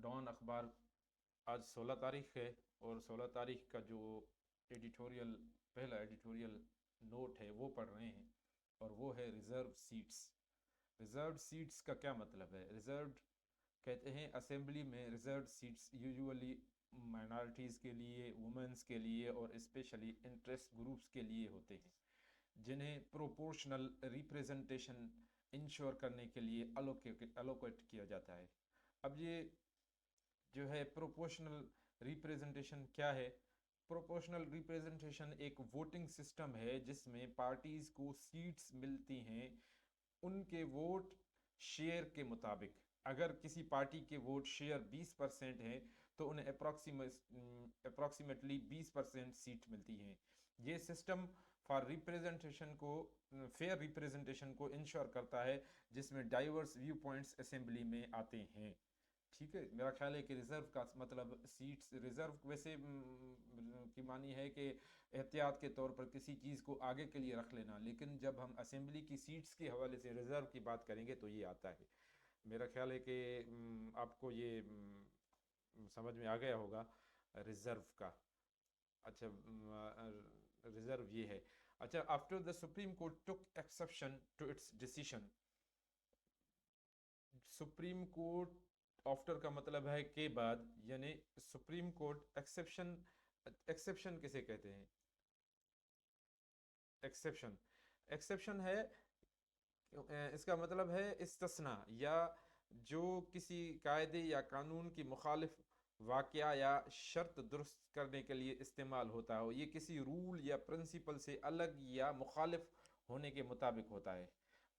Don अखबार आज 16 तारीख है और 16 तारीख का जो एडिटोरियल पहला एडिटोरियल नोट है वो पढ़ रहे हैं और वो है रिज़र्व सीट्स। रिज़र्व सीट्स का क्या मतलब है? रिज़र्व कहते हैं असेंबली में रिज़र्व सीट्स यूजुअली माइनॉरिटीज़ के लिए, वुमेंस के लिए और स्पेशली इंटरेस्ट ग्रुप्स के लिए होते हैं, जिन्हें प्रोपोर्शनल रिप्रेजेंटेशन इंश्योर करने के लिए अलोकेट किया जाता है। अब ये जो है प्रोपोर्शनल रिप्रेजेंटेशन क्या है? प्रोपोर्शनल रिप्रेजेंटेशन एक वोटिंग सिस्टम है जिसमें पार्टीज को सीट्स मिलती हैं उनके वोट शेयर के मुताबिक। अगर किसी पार्टी के वोट शेयर 20% हैं तो उन्हें अप्रॉक्सीमेटली 20% सीट मिलती हैं। ये सिस्टम फॉर रिप्रेजेंटेशन को, फेयर रिप्रेजेंटेशन को इंश्योर करता है, जिसमें डाइवर्स व्यू पॉइंट्स असेंबली में आते हैं। ठीक है, मेरा ख्याल है कि रिज़र्व का मतलब सीट्स, रिज़र्व वैसे की मानी है कि एहतियात के तौर पर किसी चीज़ को आगे के लिए रख लेना, लेकिन जब हम असेंबली की सीट्स के हवाले से रिज़र्व की बात करेंगे तो ये आता है। मेरा ख्याल है कि आपको ये समझ में आ गया होगा रिज़र्व का। अच्छा, रिज़र्व ये है। अच्छा, after the Supreme Court took exception to its decision. Supreme Court, after का मतलब है के बाद, यानी सुप्रीम कोर्ट एक्सेप्शन, एक्सेप्शन किसे कहते हैं? एक्सेप्शन, एक्सेप्शन है इसका मतलब है इस्तिस्ना, या जो किसी कायदे या कानून की मुखालिफ वाक़या या शर्त दुरुस्त करने के लिए इस्तेमाल होता हो। ये किसी रूल या प्रिंसिपल से अलग या मुखालिफ होने के मुताबिक होता है।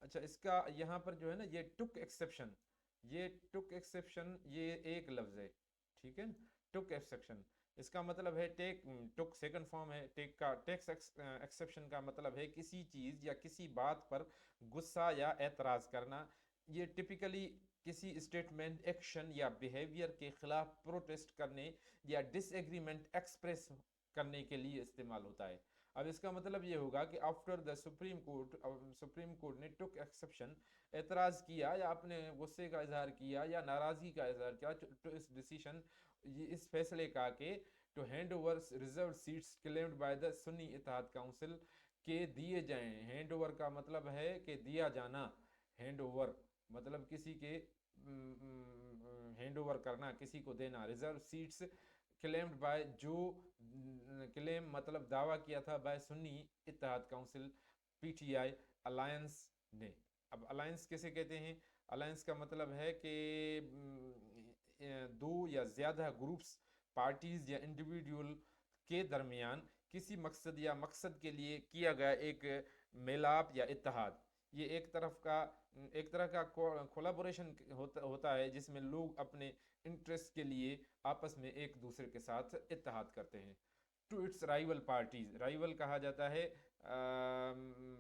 अच्छा, इसका यहाँ पर जो है ना, ये टुक एक्सेप्शन, ये टुक एक्सेप्शन ये एक लफ्ज़ है, ठीक है ना? टुक एक्सेप्शन, इसका मतलब है टेक। टुक सेकंड फॉर्म है टेक का। टेक्स एक्सेप्शन का मतलब है किसी चीज़ या किसी बात पर गुस्सा या एतराज़ करना। ये टिपिकली किसी स्टेटमेंट, एक्शन या बिहेवियर के खिलाफ प्रोटेस्ट करने या डिसएग्रीमेंट एक्सप्रेस करने के लिए इस्तेमाल होता है। अब इसका मतलब ये होगा कि आफ्टर द सुप्रीम कोर्ट ने टुक एक्सेप्शन, एतराज़ किया या अपने गुस्से का इजहार किया या नाराज़गी का इजहार किया तो इस डिसीशन, ये इस फैसले का कि to hand over reserve seats claimed by the Sunni Ittehad Council, के दिए जाएं। हैंड ओवर का मतलब है कि दिया जाना। हैंड ओवर मतलब किसी के हैंड ओवर करना, किसी को देना। रिजर्व सीट्स क्लेम्ड बाय, जो क्लेम मतलब दावा किया था, by Sunni Ittehad Council, PTI alliance ने। अब अलायंस किसे कहते हैं? अलायंस का मतलब है कि दो या ज़्यादा ग्रुप्स, पार्टीज़ या इंडिविजुअल के दरमियान किसी मकसद या मकसद के लिए किया गया एक मेलाप या इत्तेहाद। ये एक तरह का कोलाबोरेशन होता है जिसमें लोग अपने इंटरेस्ट के लिए आपस में एक दूसरे के साथ इत्तेहाद करते हैं। To its rival parties, rival कहा जाता है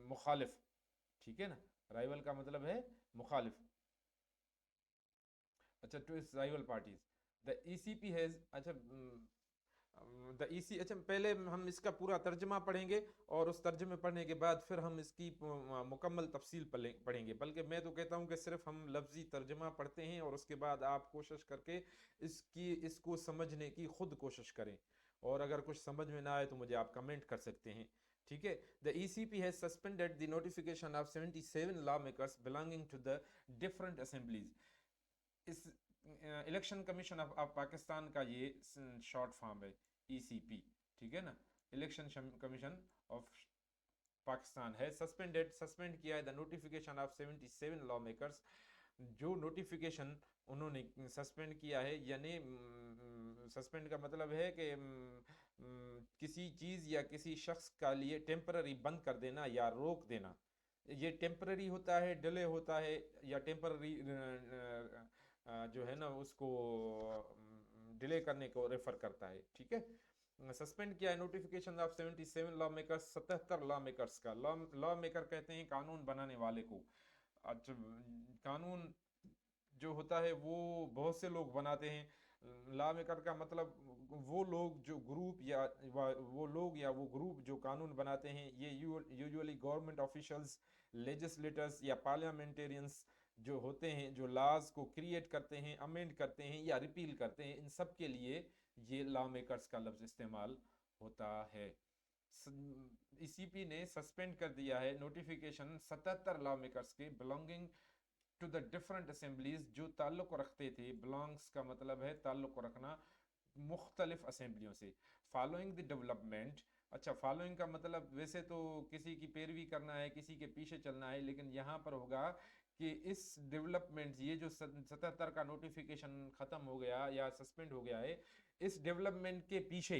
मुखालिफ, ठीक है ना? राइवल का मतलब है मुखालिफ। अच्छा, to its rival parties the ECP has, अच्छा द ईसी, अच्छा पहले हम इसका पूरा तर्जमा पढ़ेंगे और उस तर्जमे पढ़ने के बाद फिर हम इसकी मुकम्मल तफसील पढ़ेंगे। बल्कि मैं तो कहता हूँ कि सिर्फ हम लफ्ज़ी तर्जमा पढ़ते हैं और उसके बाद आप कोशिश करके इसको समझने की खुद कोशिश करें, और अगर कुछ समझ में ना आए तो मुझे आप कमेंट कर सकते हैं। ठीक है। The ECP has suspended the notification of 77 lawmakers belonging to the different assemblies. इस इलेक्शन कमीशन ऑफ पाकिस्तान का ये शॉर्ट फॉर्म है, ईसीपी, ठीक है ना? इलेक्शन कमीशन ऑफ पाकिस्तान है सस्पेंड किया है the notification of 77 law makers. जो नोटिफिकेशन उन्होंने सस्पेंड किया है, यानी सस्पेंड का मतलब है कि किसी चीज़ या किसी शख्स का लिए टेम्पररी बंद कर देना या रोक देना। ये टेम्पररी होता है, डिले होता है, या टेम्पररी जो है ना उसको डिले करने को रेफर करता है। ठीक है। सस्पेंड किया है notification of 77 law makers, 77 law makers का। लॉ मेकर कहते हैं कानून बनाने वाले को। अच्छा, कानून जो होता है वो बहुत से लोग बनाते हैं। लॉ मेकर का मतलब वो लोग जो ग्रुप या वो लोग या वो ग्रुप जो कानून बनाते हैं। ये यूजुअली गवर्नमेंट ऑफिशियल्स, लेजिस्लेटर्स या पार्लियामेंटेरियंस जो होते हैं, जो लॉज को क्रिएट करते हैं, अमेंड करते हैं या रिपील करते हैं, इन सब के लिए ये लॉ मेकर्स का लफ्ज़ इस्तेमाल होता है। ईसीपी ने सस्पेंड कर दिया है नोटिफिकेशन 77 लॉ मेकर्स के belonging to the different assemblies, जो ताल्लुक़ रखते थे, बिलोंग्स का मतलब है ताल्लुक़ रखना, मुख्तलिफ असेंबलियों से। फॉलोइंग द डेवलपमेंट, अच्छा फॉलोइंग का मतलब वैसे तो किसी की पैरवी करना है, किसी के पीछे चलना है, लेकिन यहाँ पर होगा कि इस डेवलपमेंट, ये जो 77 का नोटिफिकेशन ख़त्म हो गया या सस्पेंड हो गया है, इस डेवलपमेंट के पीछे,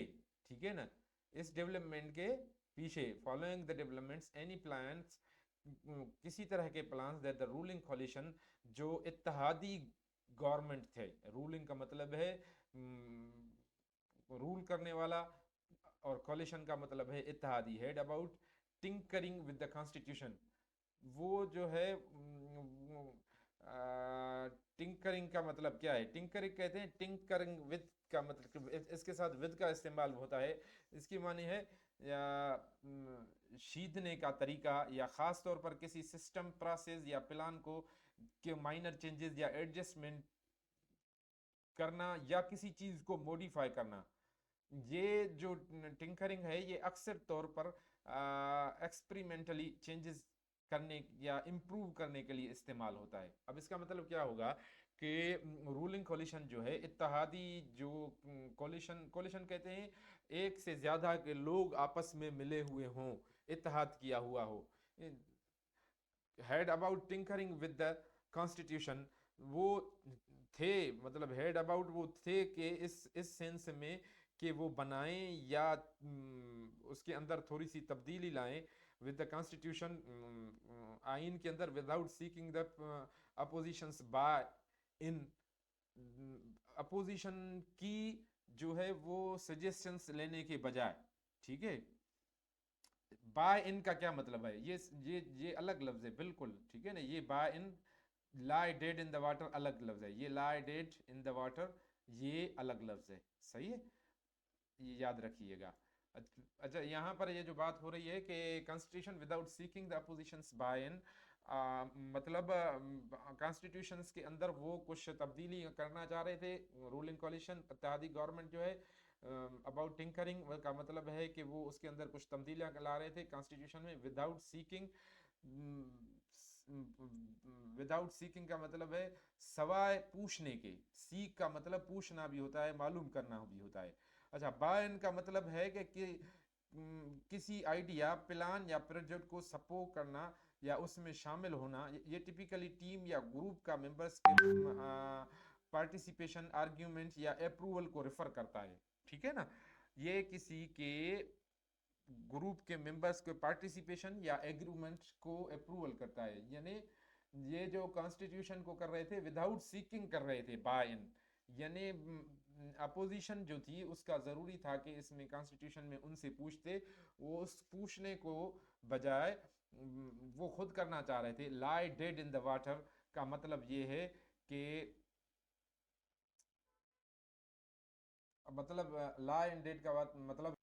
ठीक है ना, इस डेवलपमेंट के पीछे, following the developments any plans, किसी तरह के plans that the ruling coalition, जो इत्तेहादी गवर्नमेंट थे, रूलिंग का मतलब है रूल करने वाला, और कोलिशन का मतलब है इत्तेहादी, head about tinkering with the constitution, वो जो है टिंकरिंग का मतलब क्या है, टिंकरिंग कहते हैं, टिंकरिंग विद का मतलब इसके साथ विद का इस्तेमाल होता है, इसकी मानी है या शीधने का तरीका, या ख़ास तौर पर किसी सिस्टम, प्रोसेस या प्लान को के माइनर चेंजेस या एडजस्टमेंट करना, या किसी चीज़ को मॉडिफाई करना। ये जो टिंकरिंग है ये अक्सर तौर पर एक्सपेरिमेंटली चेंजेस करने या इम्प्रूव करने के लिए इस्तेमाल होता है। अब इसका मतलब क्या होगा कि रूलिंग कोलिशन जो है, इत्तेहादी जो कोलिशन, कोलिशन कहते हैं एक से ज़्यादा के लोग आपस में मिले हुए हों, इत्तेहाद किया हुआ हो। Head about tinkering with the constitution, वो थे, मतलब हेड अबाउट वो थे कि इस सेंस में कि वो बनाएं या उसके अंदर थोड़ी सी तब्दीली लाएं, विद द कॉन्स्टिट्यूशन, आइन के अंदर, without seeking the oppositions buy in, opposition की जो है वो सजेशंस लेने के बजाय, ठीक है। बाय इन का क्या मतलब है, ये अलग लफ्ज है बिल्कुल, ठीक है ना, ये buy in, lie dead in the water अलग लफ्ज है, ये lie dead in the water ये अलग लफ्ज है, सही है, ये याद रखिएगा। अच्छा, यहाँ पर ये जो बात हो रही है कि constitution without seeking the oppositions buy in, मतलब कॉन्स्टिट्यूशंस के अंदर वो कुछ तब्दीली करना चाह रहे थे, रूलिंग कोलिशन, इत्तेहादी गवर्नमेंट जो है, अबाउट टिंकरिंग का मतलब है कि वो उसके अंदर कुछ तब्दीलियाँ ला रहे थे कॉन्स्टिट्यूशन में, विदाउट सीकिंग, विदाउट सीकिंग का मतलब है सवाए पूछने के, सीक का मतलब पूछना भी होता है, मालूम करना भी होता है। अच्छा, बायन का मतलब है कि किसी आइडिया, प्लान या प्रोजेक्ट को सपोर्ट करना या उसमें शामिल होना, ये टिपिकली टीम या ग्रुप का मेंबर्स के पार्टिसिपेशन, आर्ग्यूमेंट या अप्रूवल को रेफर करता है, ठीक है ना, ये किसी के ग्रुप के मेंबर्स के पार्टिसिपेशन या एग्रीमेंट को अप्रूवल करता है, यानी ये जो कॉन्स्टिट्यूशन को कर रहे थे विदाउट सीकिंग कर रहे थे, बाय इन, यानी अपोजिशन जो थी उसका ज़रूरी था कि इसमें कॉन्स्टिट्यूशन में उनसे पूछते, वो उस पूछने को बजाय वो खुद करना चाह रहे थे। लाई डेड इन द वाटर का मतलब ये है कि मतलब लाई एंड डेड का मतलब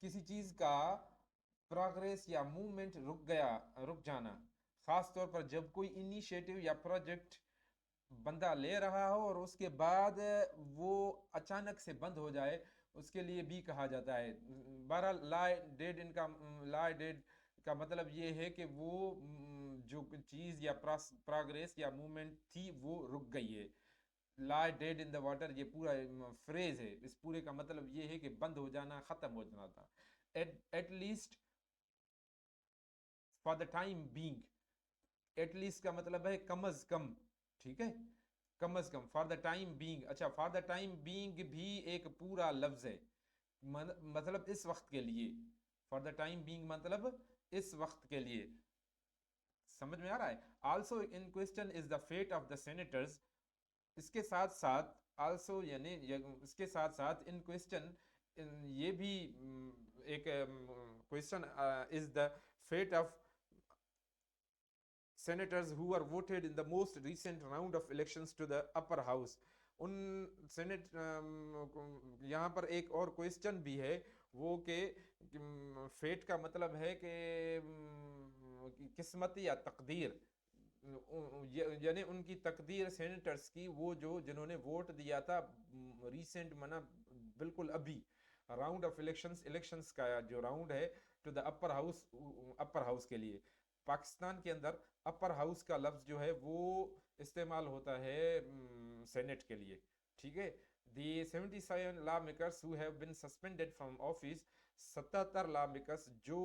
किसी चीज़ का प्रोग्रेस या मूवमेंट रुक गया, रुक जाना, खास तौर पर जब कोई इनिशिएटिव या प्रोजेक्ट बंदा ले रहा हो और उसके बाद वो अचानक से बंद हो जाए, उसके लिए भी कहा जाता है। बहरहाल लाई डेड इनका, लाई डेड का मतलब ये है कि वो जो चीज़ या प्रोग्रेस या मूवमेंट थी वो रुक गई है। लाई डेड इन द वाटर ये पूरा फ्रेज है, इस पूरे का मतलब ये है कि बंद हो जाना, ख़त्म हो जाना था। At least for the time being, at least का मतलब है कम अज कम, ठीक है, कम अज कम, फॉर द टाइम बीइंग। अच्छा, फॉर द टाइम बीइंग भी एक पूरा लफ्ज है, मतलब इस वक्त के लिए, फॉर द टाइम बीइंग मतलब इस वक्त के लिए, समझ में आ रहा है। Also in question is the fate of the senators, इसके साथ साथ आल्सो यानी इसके साथ साथ इन क्वेश्चन, ये भी एक question is the fate of senators who were voted in the most recent round of elections to the upper house, उन सेनेट, यहाँ पर एक और क्वेश्चन भी है, वो के फेट का मतलब है कि किस्मत या तकदीर, यानी उनकी तकदीर सेनेटर्स की, वो जो जिन्होंने वोट दिया था रीसेंट मना बिल्कुल अभी राउंड ऑफ इलेक्शंस, इलेक्शंस का जो राउंड है टू द अपर हाउस के लिए। पाकिस्तान के अंदर अपर हाउस का लफ्ज जो है वो इस्तेमाल होता है सेनेट के लिए, ठीक है। The 77 lawmakers who have been suspended from office, 77 lawmakers जो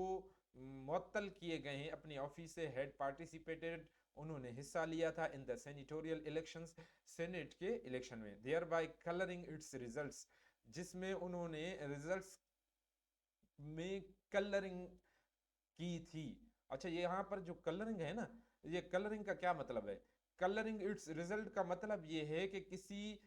मुअत्तल किए गए हैं अपनी ऑफिस से, हैड पार्टिसिपेटेड, उन्होंने हिस्सा लिया था in the senatorial elections, senate के इलेक्शन में, thereby colouring its results, जिसमें उन्होंने रिजल्ट्स में कलरिंग की थी। अच्छा, ये यहाँ पर जो कलरिंग है ना, ये कलरिंग का क्या मतलब है? कलरिंग इट्स रिजल्ट का मतलब ये है कि किसी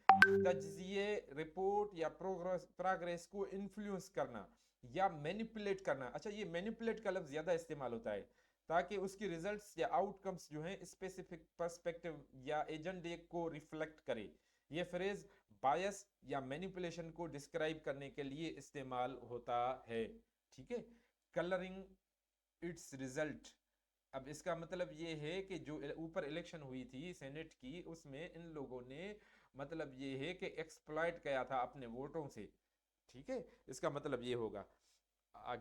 तज्जिए, रिपोर्ट या प्रोग्रेस को इन्फ्लुएंस करना या मैनिपुलेट करना। अच्छा, ये मैनिपुलेट का लफ्ज ज्यादा इस्तेमाल होता है ताकि उसकी रिजल्ट्स या आउटकम्स जो हैं स्पेसिफिक पर्सपेक्टिव या एजेंडे को रिफ्लेक्ट करे। ये फ्रेज बायस या मैनिपुलेशन को डिस्क्राइब करने के लिए इस्तेमाल होता है, ठीक है। कलरिंग इट्स रिजल्ट, अब इसका मतलब ये है कि जो ऊपर इलेक्शन हुई थी सेनेट की, उसमें इन लोगों ने मतलब ये है कि एक्सप्लॉइट किया था अपने वोटों से, ठीक है। इसका मतलब ये होगा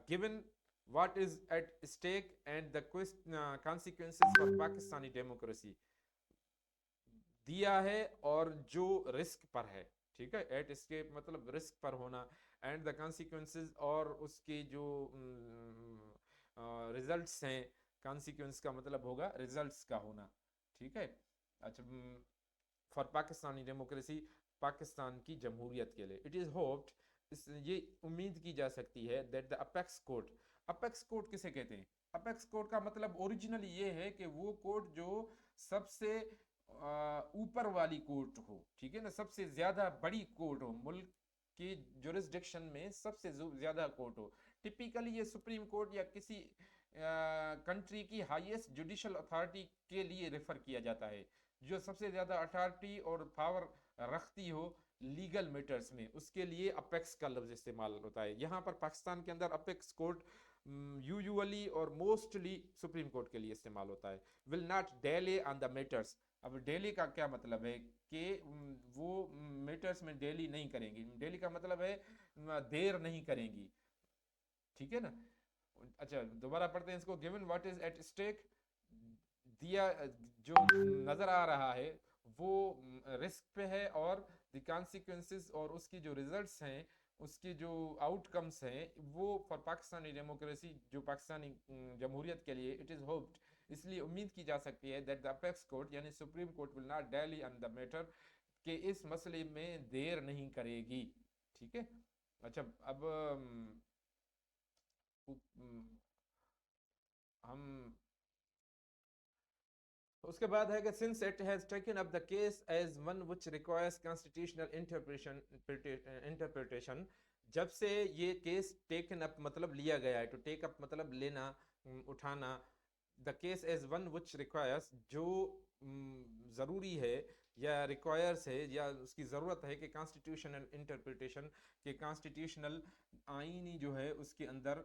given what is at stake and the consequences for Pakistani democracy, दिया है और जो रिस्क पर है, ठीक है। एट स्टेक मतलब रिस्क पर होना, एंड द कॉन्सिक्वेंसेस और उसके जो रिजल्ट्स हैं, कॉन्सिक्वेंस का मतलब होगा रिजल्ट्स का होना, ठीक है। अच्छा, फॉर पाकिस्तानी डेमोक्रेसी, पाकिस्तान की जमहूरियत के लिए, इट इज़ होप्ड, ये उम्मीद की जा सकती है that the apex court, apex court किसे कहते हैं? अपेक्स कोर्ट का मतलब ओरिजिनली ये है कि वो कोर्ट जो सबसे ऊपर वाली कोर्ट हो, ठीक है ना, सबसे ज्यादा बड़ी कोर्ट हो, मुल्क के जुरिस्डिक्शन में सबसे ज्यादा कोर्ट हो। टिपिकली ये सुप्रीम कोर्ट या किसी कंट्री की हाईएस्ट जुडिशल अथॉरिटी के लिए रेफर किया जाता है, जो सबसे ज्यादा अथॉरिटी और पावर रखती हो लीगल मैटर्स में, उसके लिए अपेक्स का लफ्ज इस्तेमाल होता है। यहाँ पर पाकिस्तान के अंदर अपेक्स कोर्ट यूजुअली और मोस्टली सुप्रीम कोर्ट के लिए इस्तेमाल होता है। Will not delay on the matters, अब डेली का क्या मतलब है कि वो मैटर्स में डेली नहीं करेंगी, डेली का मतलब है देर नहीं करेंगी, ठीक है ना। अच्छा, दोबारा पढ़ते हैं इसको। Given what is at stake, दिया जो नजर आ रहा है वो रिस्क पे है, और द कॉन्सिक्वेंसेस और उसकी जो रिजल्ट्स हैं, उसकी जो आउटकम्स हैं वो फॉर पाकिस्तानी डेमोक्रेसी, जो पाकिस्तानी जमहूरियत के लिए, इट इज़ होप्ड, इसलिए उम्मीद की जा सकती है दैट द अपेक्स कोर्ट यानी supreme court will not daily on the matter, कि इस मसले में देर नहीं करेगी, ठीक है। अच्छा, अब हम उसके बाद है कि since it has taken up the case as one which requires constitutional interpretation, जब से ये केस टेकन अप मतलब लिया गया है, टू टेक अप मतलब लेना, उठाना, the case as one which requires जो ज़रूरी है या रिक्वायर्स है या उसकी ज़रूरत है कि कॉन्स्टिट्यूशनल इंटरप्रिटेशन, के कॉन्स्टिट्यूशनल आईनी जो है उसके अंदर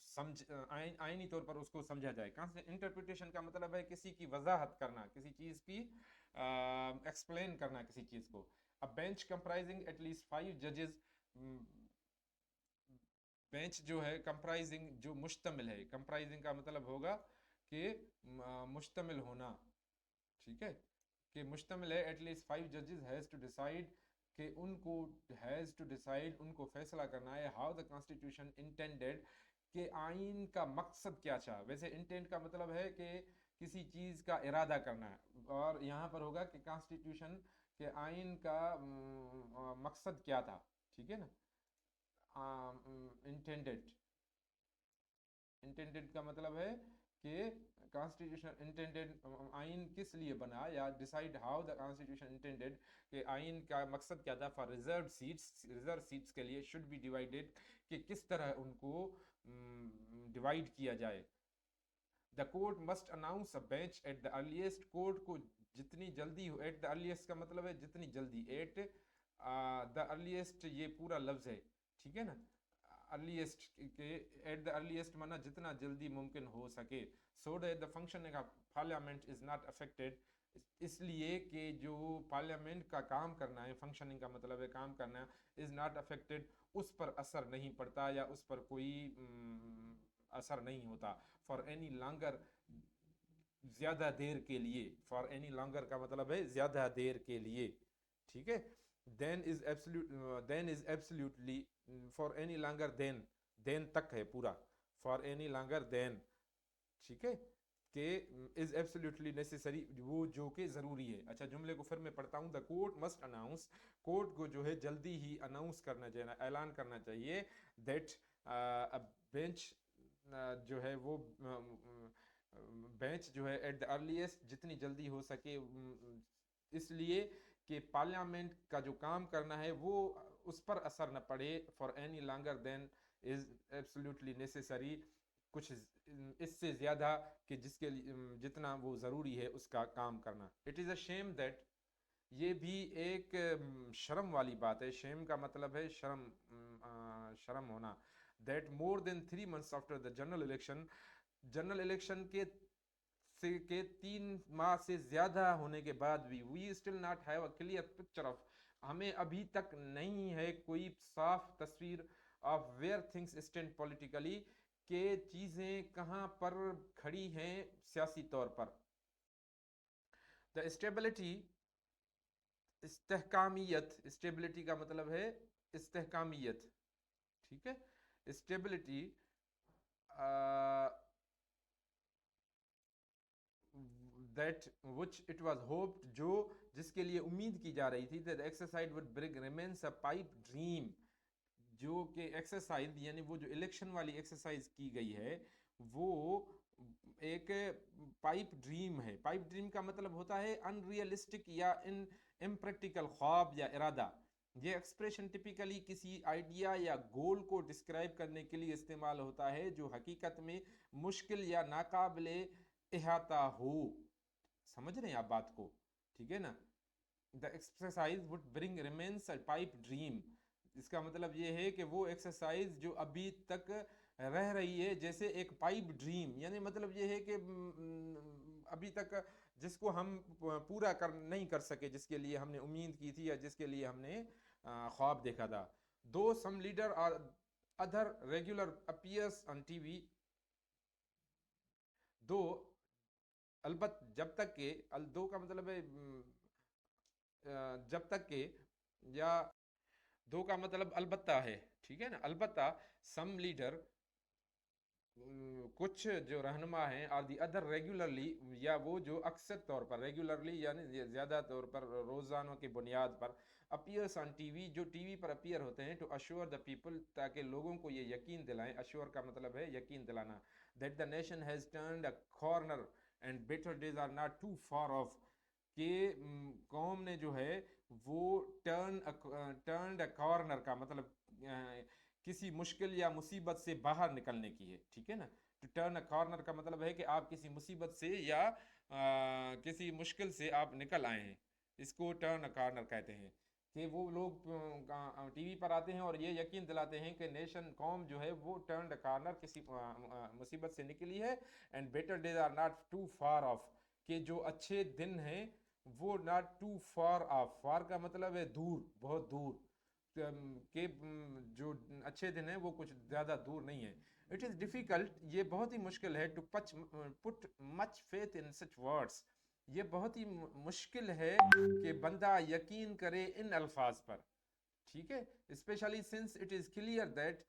समझ आईनी तौर पर उसको समझा जाए। इंटरप्रिटेशन का मतलब है किसी की वजाहत करना, किसी चीज़ की एक्सप्लेन करना किसी चीज़ को। अ बेंच कंप्राइजिंग एटलीस्ट 5 जजेस, बेंच जो है कंप्राइजिंग जो मुश्तमिल है, कंप्राइजिंग का मतलब होगा कि मुश्तमिल होना, ठीक है, कि मुश्तमिल है, एटलीस्ट 5 जजेस हैज़ टू डिसाइड, कि उनको हैज़ टू डिसाइड, उनको फैसला करना है, हाउ द कॉन्स्टिट्यूशन इंटेंडेड, कि आइन का मकसद क्या चाह। वैसे इंटेंट का मतलब है कि किसी चीज़ का इरादा करना है, और यहाँ पर होगा कि कॉन्स्टिट्यूशन के आइन का मकसद क्या था, ठीक है ना। इंटेंडेड, इंटेंडेड का मतलब है कि कॉन्स्टिट्यूशन इंटेंडेड, आइन किस लिए बना, या decide how the constitution intended, कि आइन का मकसद क्या था, for reserve seats, reserve seats के लिए, शुड बी डिवाइडेड, कि किस तरह उनको डिवाइड किया जाए। The court must announce a bench at the earliest, court को जितनी जल्दी हो, एट द अर्लीस्ट का मतलब है जितनी जल्दी, एट द अर्लीस्ट ये पूरा लफ्ज है, ठीक है ना। अर्लीस्ट के एट द अर्लीस्ट माना जितना जल्दी मुमकिन हो सके, so that the functioning of parliament is not affected, इसलिए कि जो पार्लियामेंट का काम करना है, फंक्शनिंग का मतलब है काम करना, इज़ नॉट अफेक्टेड, उस पर असर नहीं पड़ता या उस पर कोई असर नहीं होता, फॉर एनी लॉन्गर, ज़्यादा देर के लिए, फॉर एनी लॉन्गर का मतलब है ज़्यादा देर के लिए, ठीक है। Then is absolutely, for any longer than तक है पूरा, फॉर एनी लॉन्गर देन, ठीक है, कि इज एब्सोल्युटली नेसेसरी, वो जो कि ज़रूरी है। अच्छा, जुमले को फिर मैं पढ़ता हूँ। The court must announce, court को जो है जल्दी ही अनाउंस करना चाहिए, ऐलान करना चाहिए, दैट अ बेंच जो है वो बेंच जो है एट द अर्लीस्ट, जितनी जल्दी हो सके, इसलिए कि पार्लियामेंट का जो काम करना है वो उस पर असर न पड़े, for any longer then is absolutely necessary, कुछ इससे ज़्यादा कि जिसके लिए जितना वो ज़रूरी है उसका काम करना। It is a shame that, ये भी एक शर्म वाली बात है। शेम का मतलब है शर्म, शर्म होना। That more than 3 months after the general election के 3 माह से ज़्यादा होने के बाद भी, we still not have a clear picture of, हमें अभी तक नहीं है कोई साफ तस्वीर of where things stand politically, के चीज़ें कहाँ पर खड़ी हैं सियासी तौर पर। द स्टेबिलिटी, इस्तेहकामियत, स्टेबिलिटी का मतलब है इस्तेहकामियत, ठीक है, stability that which it was hoped, जो जिसके लिए उम्मीद की जा रही थी, that exercise would bring remains a pipe dream, जो कि एक्सरसाइज यानी वो जो इलेक्शन वाली एक्सरसाइज की गई है वो एक पाइप ड्रीम है। पाइप ड्रीम का मतलब होता है अनरियलिस्टिक या इम्प्रैक्टिकल ख्वाब या इरादा। ये एक्सप्रेशन टिपिकली किसी आइडिया या गोल को डिस्क्राइब करने के लिए इस्तेमाल होता है जो हकीकत में मुश्किल या नाकाबिले इहाता हो। समझ रहे हैं आप बात को, ठीक है ना। The exercise would bring remains a pipe dream, इसका मतलब ये है कि वो एक्सरसाइज जो अभी तक रह रही है जैसे एक पाइप ड्रीम, यानी मतलब ये है कि अभी तक जिसको हम पूरा कर नहीं कर सके, जिसके लिए हमने उम्मीद की थी या जिसके लिए हमने ख्वाब देखा था। दो सम लीडर और other regular appears on TV, दो अलबत् जब तक के, दो का मतलब है जब तक के, या दो का मतलब अलबत्ता है, ठीक है ना, अलबत्ता सम लीडर, कुछ जो रहनुमा हैं, और दी अदर रेगुलरली, या वो जो अक्सर तौर पर, रेगुलरली यानी ज़्यादा तौर पर, रोज़ाना की बुनियाद पर, अपीयर्स ऑन टीवी, जो टीवी पर अपीयर होते हैं, टू अश्योर द पीपल, ताकि लोगों को ये यकीन दिलाएं, अश्योर का मतलब है यकीन दिलाना, that the nation has turned a corner and better days are not too far off, कि कौम ने जो है वो टर्न अ कॉर्नर का मतलब किसी मुश्किल या मुसीबत से बाहर निकलने की है, ठीक है ना। टू टर्न अ कॉर्नर का मतलब है कि आप किसी मुसीबत से या किसी मुश्किल से आप निकल आए हैं, इसको टर्न अ कॉर्नर कहते हैं। कि वो लोग टीवी पर आते हैं और ये यकीन दिलाते हैं कि नेशन, कौम जो है वो टर्न द कॉर्नर, किसी मुसीबत से निकली है, and better days are not too far off, कि जो अच्छे दिन हैं वो not too far off, far का मतलब है दूर, बहुत दूर, के जो अच्छे दिन हैं वो कुछ ज़्यादा दूर नहीं है। इट इज़ डिफ़िकल्ट, ये बहुत ही मुश्किल है, to put much faith in such words, ये बहुत ही मुश्किल है कि बंदा यकीन करे इन अल्फाज पर, ठीक है। Specially since it is clear that,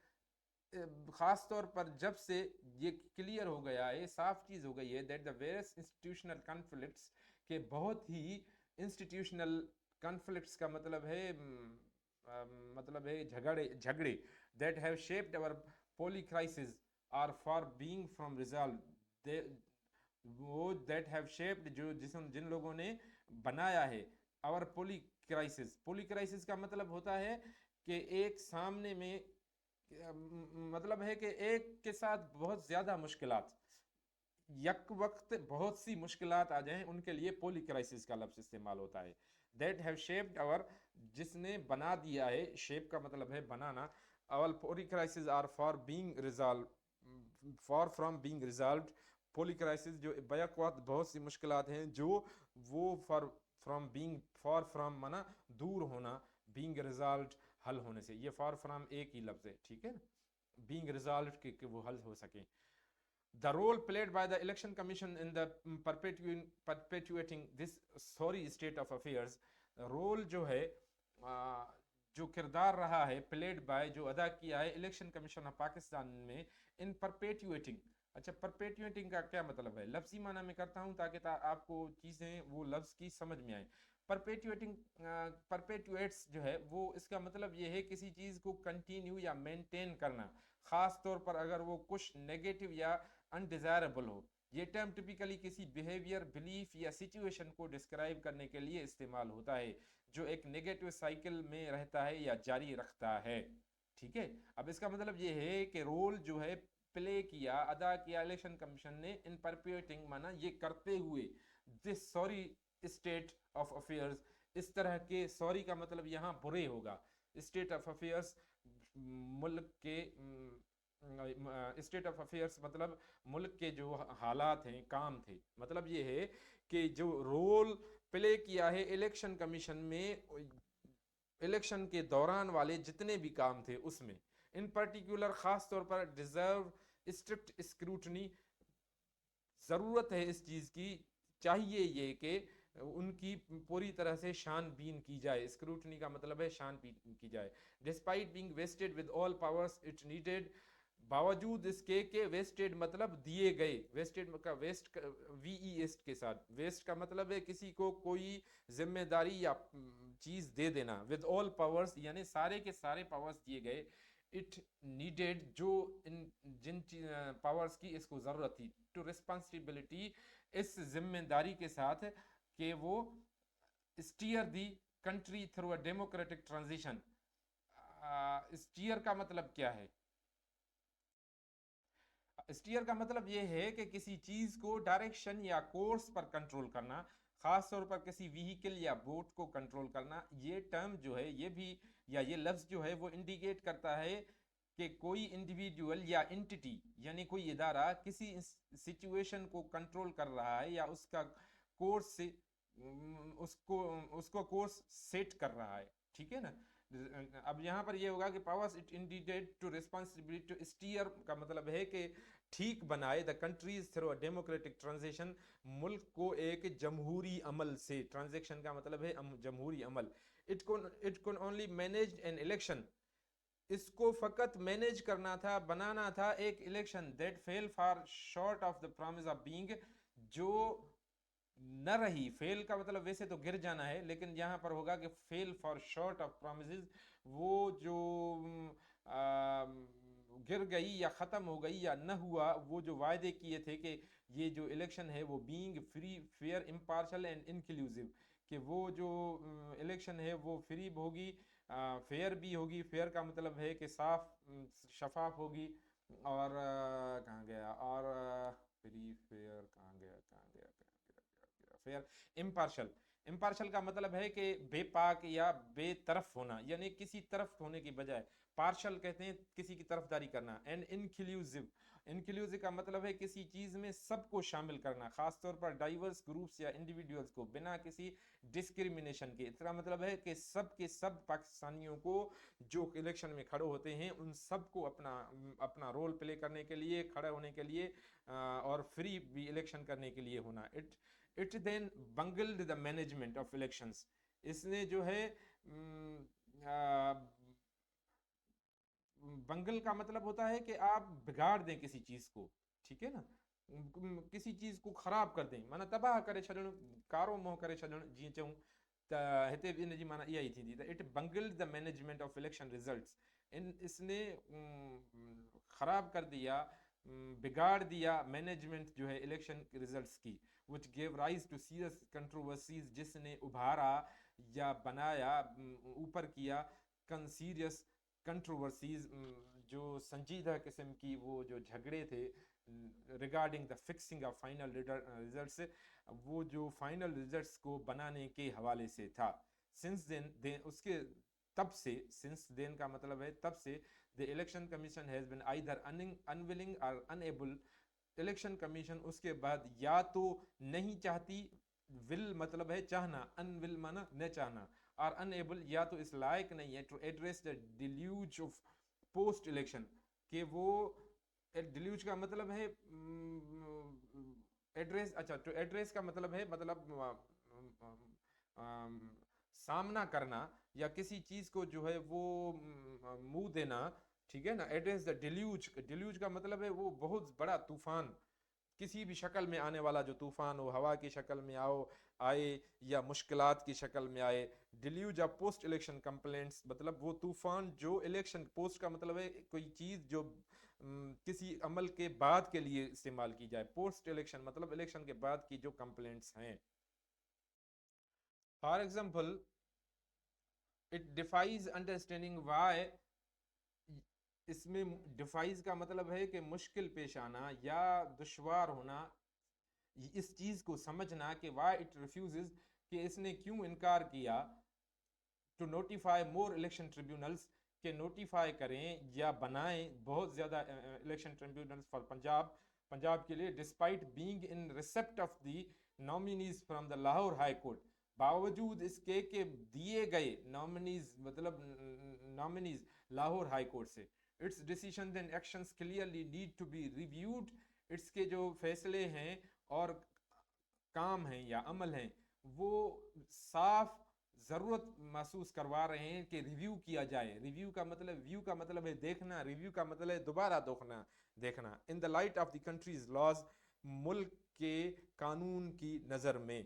ख़ास तौर पर जब से ये क्लियर हो गया है, साफ चीज़ हो गई है, that the various institutional conflicts, के बहुत ही इंस्टीट्यूशनल कॉन्फ्लिक्ट्स का मतलब है झगड़े झगड़े, that have shaped our polycrisis are for being from resolve, वो दैट हैव शेप्ड, जो जिन लोगों ने बनाया है, our polycrisis, polycrisis का मतलब होता है कि एक सामने में, मतलब है कि एक के साथ बहुत ज़्यादा मुश्किलात, यक वक्त बहुत सी मुश्किलात आ जाएं, उनके लिए पोली क्राइसिस का लफ्ज़ इस्तेमाल होता है। दैट हैव शेप्ड आवर, जिसने बना दिया है, शेप का मतलब है बनाना, all poly crises are far from being resolved. poly crisis जो बैक वक्त बहुत सी मुश्किलात हैं जो वो far from माना दूर होना, being resolved हल होने से, ये far from एक ही लफ्ज है, ठीक है ना, being resolved कि वो हल हो सके. The role played by the election commission in the perpetuating this sorry state of affairs, role जो है जो किरदार रहा है, played by जो अदा किया है इलेक्शन कमीशन ऑफ पाकिस्तान में इन परपेट्यूएटिंग. अच्छा, परपेट्यूएटिंग का क्या मतलब है, लफ्जी माना में करता हूँ ताकि आपको चीज़ें वो लफ्ज़ की समझ में आए. परपेट्यूएटिंग, परपेट्यूएट्स जो है वो इसका मतलब ये है किसी चीज़ को कंटिन्यू या मेंटेन करना, ख़ास तौर पर अगर वो कुछ नेगेटिव या अनडिज़ायरेबल हो. ये टर्म टिपिकली किसी बिहेवियर, बिलीफ या सिचुएशन को डिस्क्राइब करने के लिए इस्तेमाल होता है जो एक नेगेटिव साइकिल में रहता है या जारी रखता है. ठीक है, अब इसका मतलब ये है कि रोल जो है प्ले किया, अदा किया इलेक्शन कमीशन ने इन परपेट्यूएटिंग, माना ये करते हुए, this sorry state of affairs, इस तरह के, सॉरी का मतलब यहाँ बुरे होगा, स्टेट ऑफ अफेयर्स मुल्क के, स्टेट ऑफ अफेयर्स मतलब मुल्क के जो हालात हैं, काम थे. मतलब ये है कि जो रोल प्ले किया है इलेक्शन कमीशन में इलेक्शन के दौरान वाले जितने भी काम थे उसमें, इन पर्टिकुलर खास तौर पर डिजर्व स्ट्रिक्ट स्क्रूटनी, ज़रूरत है इस चीज़ की, चाहिए ये कि उनकी पूरी तरह से छानबीन की जाए. स्क्रूटनी का मतलब है छानबीन की जाए. Despite being wasted with all powers it needed, बावजूद इसके के वेस्टेड मतलब दिए गए, वेस्टेड का वेस्ट वीईएस्ट के साथ, वेस्ट का मतलब है किसी को कोई जिम्मेदारी या चीज़ दे देना, विद ऑल पावर्स यानी सारे के सारे पावर्स दिए गए, इट नीडेड जो जिन पावर्स की इसको ज़रूरत थी, टू रिस्पॉन्सिबिलिटी इस जिम्मेदारी के साथ कि वो steer the country through a democratic transition. Steer का मतलब क्या है, स्टीयर का मतलब ये है कि किसी चीज को डायरेक्शन या कोर्स पर कंट्रोल करना, खास तौर पर किसी व्हीकल या बोट को कंट्रोल करना. ये टर्म जो है ये भी, या ये लफ्ज जो है वो इंडिकेट करता है कि कोई इंडिविजुअल या एंटिटी यानी कोई इदारा किसी सिचुएशन को कंट्रोल कर रहा है या उसका कोर्स से उसको उसको कोर्स सेट कर रहा है. ठीक है ना. अब यहाँ पर ये होगा कि powers it indicate to responsibility to steer का मतलब है कि ठीक बनाए the country's through a democratic transition, मुल्क को एक जमहूरी अमल से, ट्रांजेक्शन का मतलब है जमहूरी अमल. It can only manage an election, इसको फकत मैनेज करना था, बनाना था एक election that fell for short of the promise of being, जो न रही, फेल का मतलब वैसे तो गिर जाना है लेकिन यहाँ पर होगा कि fail for short of promises, वो जो गिर गई या ख़त्म हो गई या न हुआ वो जो वायदे किए थे कि ये जो इलेक्शन है वो being free, fair, impartial and inclusive, कि वो जो इलेक्शन है वो फ्री होगी, फेयर भी होगी. फेयर का मतलब है कि साफ शफाफ होगी, और कहाँ गया, और फ्री, फेयर कहाँ गया, फेयर, इम्पार्शल. इम्पार्शल का मतलब है कि बेपाक या बेतरफ होना, यानी किसी तरफ होने की बजाय, पार्शल कहते हैं किसी की तरफदारी करना. एंड इंक्लूसिव, इंक्लूसिव का मतलब है किसी चीज में सबको शामिल करना, खासतौर पर डाइवर्स ग्रुप्स या इंडिविजुअल्स को बिना किसी डिस्क्रिमिनेशन के. इसका मतलब है कि सब के सब पाकिस्तानियों को जो इलेक्शन में खड़े होते हैं उन सबको अपना अपना रोल प्ले करने के लिए, खड़े होने के लिए और फ्री भी इलेक्शन करने के लिए होना. It then bungled the management of elections, इसने जो है बंगल का मतलब होता है कि आप बिगाड़ दें किसी चीज को. ठीक है ना, किसी चीज को खराब कर दें, माना तबाह करे छॾणु, कारो मोह करे छॾणु जीअं चऊं त हिते बि इन जी माना इहा ई थींदी. त it bungled the management of election results, इसने खराब कर दिया, बिगाड़ दिया मैनेजमेंट जो है इलेक्शन रिजल्ट्स की. which gave rise to serious controversies, जिसने उभारा या बनाया, ऊपर किया सीरियस कंट्रोवर्सीज, जो संजीदा किस्म की वो जो झगड़े थे regarding the fixing of final results, वो जो फाइनल रिजल्ट्स को बनाने के हवाले से था. सिंस देन उसके तब से, सिंस देन का मतलब है तब से, the election commission has been either unwilling or unable, election commission उसके बाद या तो नहीं चाहती, विल मतलब है चाहना, अनविल माना न चाहना, और अनएबल या तो इस लायक नहीं है to address the deluge of post election, कि वो, डिल्यूज का मतलब है एड्रेस, अच्छा तो एड्रेस का मतलब है मतलब सामना करना या किसी चीज को जो है वो मुंह देना, ठीक है ना। एड्रेस द डिल्यूज, डिल्यूज का मतलब है वो बहुत बड़ा तूफान, किसी भी शक्ल में आने वाला जो तूफान हो, हवा की शक्ल में आए या मुश्किलात की शक्ल में आए। Deluge of post election complaints मतलब वो तूफान जो इलेक्शन, पोस्ट का मतलब है कोई चीज जो किसी अमल के बाद के लिए इस्तेमाल की जाए, पोस्ट इलेक्शन मतलब इलेक्शन के बाद की जो कंप्लेंट्स हैं। For example, it defies understanding Y, इसमें डिफाइज का मतलब है कि मुश्किल पेश आना या दुश्वार होना, इस चीज को समझना कि वाई इट रिफ्यूजेस, कि इसने क्यों इनकार किया, to notify more election tribunals, के नोटिफाई करें या बनाएं बहुत ज़्यादा election tribunals for Punjab, Punjab के लिए, despite being in receipt of the nominees from the Lahore high court, बावजूद इसके कि दिए गए नॉमिनीज मतलब नॉमिनीज लाहौर हाई कोर्ट से, its decision and actions clearly need to be reviewed, इसके जो फैसले हैं और काम हैं या अमल हैं वो साफ ज़रूरत महसूस करवा रहे हैं कि रिव्यू किया जाए। रिव्यू का मतलब, व्यू का मतलब है देखना, रिव्यू का मतलब है दोबारा देखना, देखना in the light of the country's laws, मुल्क के कानून की नज़र में,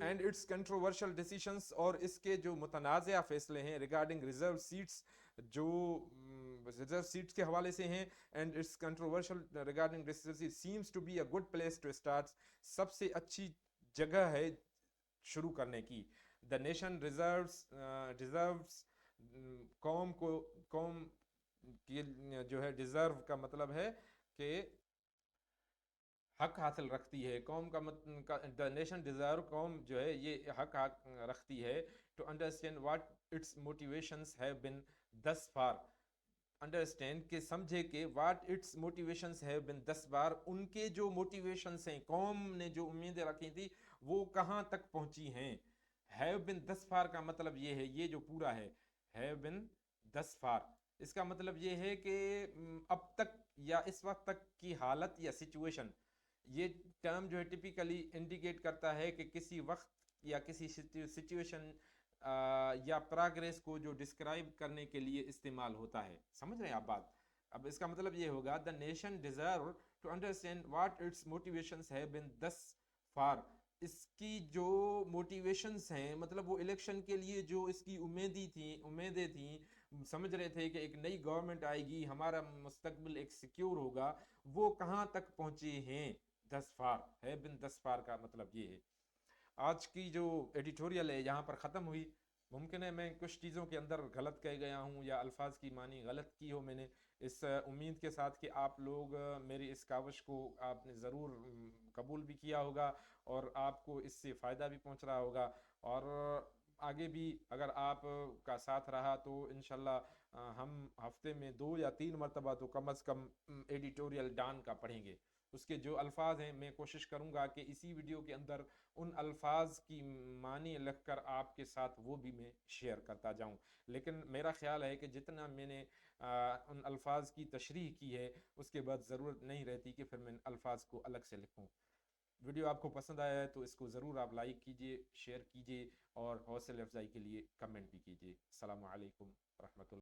एंड इट्स कंट्रोवर्शियल डिसीशंस, और इसके जो मुतनाज़ा फैसले हैं रिगार्डिंग रिजर्व सीट्स, जो रिजर्व सीट्स के हवाले से हैं, and its controversial regarding reserve seat seems to be a good place to start, सबसे अच्छी जगह है शुरू करने की। द नेशन डिजर्व्स, कौम को, कौम की जो है, डिजर्व का मतलब है कि हक हासिल रखती है, कौम का द नेशन डिजर्व, कौम जो है ये हक रखती है to understand what its motivations have been thus far, understand के समझे के what its motivations have been thus far, उनके जो मोटिवेशंस हैं, कौम ने जो उम्मीदें रखी थी वो कहाँ तक पहुंची हैं। हैव बिन दस फार का मतलब ये है, ये जो पूरा है हैव बिन दस फार, इसका मतलब ये है कि अब तक या इस वक्त तक की हालत या सिचुएशन, ये टर्म जो है टिपिकली इंडिकेट करता है कि किसी वक्त या किसी सिचुएशन या प्रोग्रेस को जो डिस्क्राइब करने के लिए इस्तेमाल होता है। समझ रहे हैं आप बात। अब इसका मतलब ये होगा, the nation deserve to understand what its motivations have been thus far, इसकी जो मोटिवेशंस हैं मतलब वो इलेक्शन के लिए जो इसकी उम्मीदें थी, समझ रहे थे कि एक नई गवर्नमेंट आएगी, हमारा मुस्तकबिल एक सिक्योर होगा, वो कहाँ तक पहुंचे हैं। दस फार है बिन दस फार का मतलब ये है। आज की जो एडिटोरियल है यहाँ पर ख़त्म हुई। मुमकिन है मैं कुछ चीज़ों के अंदर गलत कह गया हूँ या अल्फाज की मानी गलत की हो मैंने, इस उम्मीद के साथ कि आप लोग मेरी इस काविश को आपने ज़रूर कबूल भी किया होगा और आपको इससे फ़ायदा भी पहुँच रहा होगा, और आगे भी अगर आप का साथ रहा तो इंशाल्लाह हम हफ्ते में 2 या 3 मरतबा तो कम अज़ कम एडिटोरियल डान का पढ़ेंगे। उसके जो अल्फाज हैं मैं कोशिश करूँगा कि इसी वीडियो के अंदर उन अल्फाज की मानी लिख कर आपके साथ वो भी मैं शेयर करता जाऊँ। लेकिन मेरा ख्याल है कि जितना मैंने उन अल्फाज की तशरीह की है उसके बाद ज़रूरत नहीं रहती कि फिर मैं अल्फाज को अलग से लिखूँ। वीडियो आपको पसंद आया है तो इसको ज़रूर आप लाइक कीजिए, शेयर कीजिए और हौसला अफजाई के लिए कमेंट भी कीजिए। अस्सलामु अलैकुम रहमतुल्लाह।